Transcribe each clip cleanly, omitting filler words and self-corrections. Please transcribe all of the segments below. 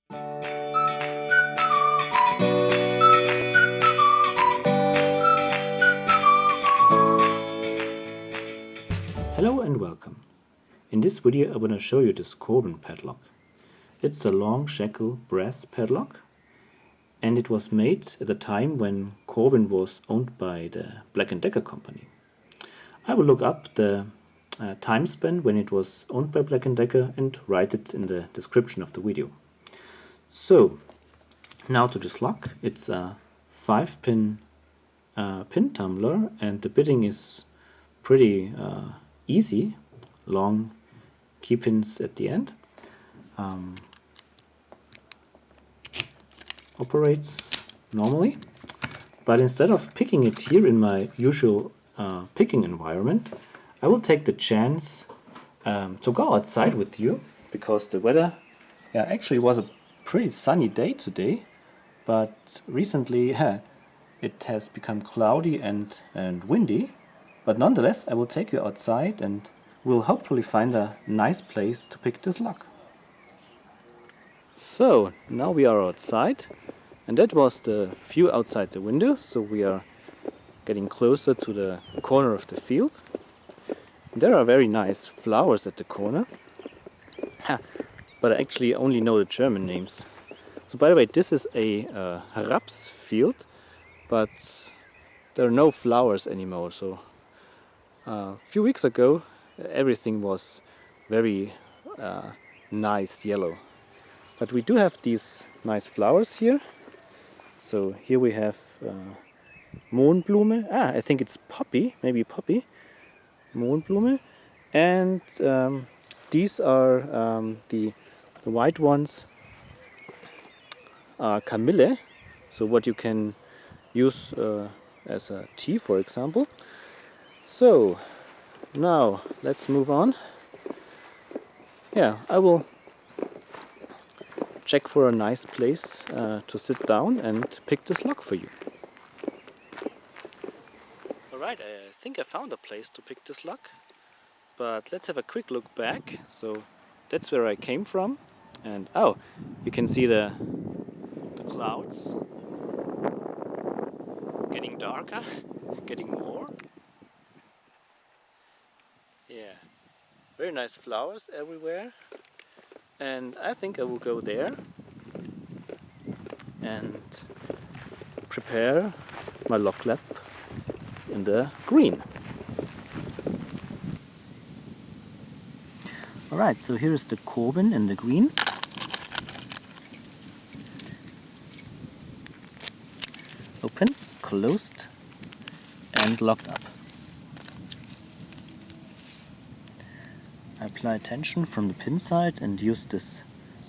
Hello and welcome. In this video I want to show you this Corbin padlock. It's a long shackle brass padlock, and it was made at a time when Corbin was owned by the Black & Decker company. I will look up the time span when it was owned by Black & Decker and write it in the description of the video. So now to this lock. It's a 5-pin pin tumbler, and the bitting is pretty easy. Long key pins at the end. Operates normally, but instead of picking it here in my usual picking environment, I will take the chance to go outside with you, because the weather actually was a pretty sunny day today, but recently it has become cloudy and windy. But nonetheless, I will take you outside and we'll hopefully find a nice place to pick this lock. So now we are outside, and that was the view outside the window. So we are getting closer to the corner of the field. There are very nice flowers at the corner, but I actually only know the German names. So by the way, this is a raps field, but there are no flowers anymore. So a few weeks ago everything was very nice yellow, but we do have these nice flowers here. So here we have Mohnblume, I think it's poppy, maybe poppy, Mohnblume, and these are the white ones are Kamille, so what you can use as a tea, for example. So now let's move on. I will check for a nice place to sit down and pick this lock for you. Alright, I think I found a place to pick this lock, but let's have a quick look back. So that's where I came from, and you can see the clouds getting darker, getting more. Very nice flowers everywhere, and I think I will go there and prepare my lock lap in the green. Alright, so here is the Corbin in the green. Open, closed and locked up. I apply tension from the pin side and use this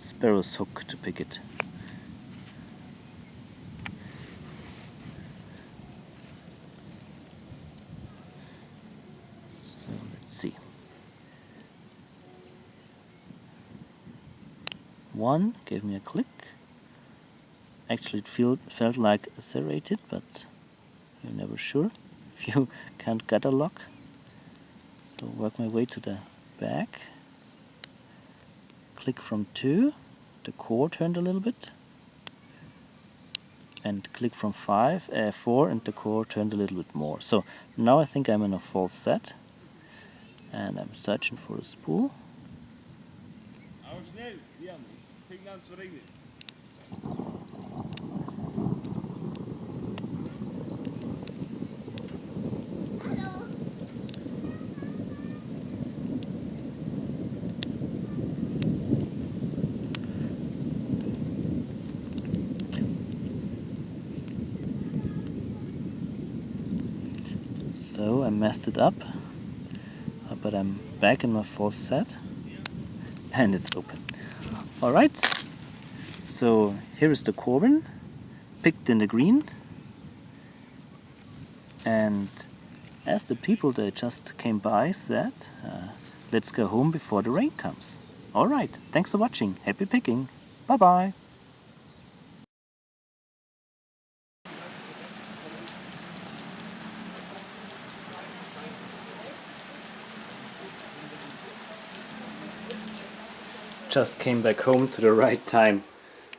sparrow's hook to pick it. So let's see. One gave me a click. Actually it felt like serrated, but you're never sure if you can't get a lock. So work my way to the back, click from 2, the core turned a little bit, and click from 4 and the core turned a little bit more. So now I think I'm in a false set, and I'm searching for a spool. So I messed it up, but I'm back in my false set and it's open. Alright, so here is the Corbin, picked in the green, and as the people that just came by said, let's go home before the rain comes. Alright, thanks for watching, happy picking, bye bye! Just came back home to the right time.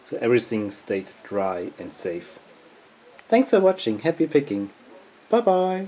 so everything stayed dry and safe. Thanks for watching. Happy picking. Bye bye.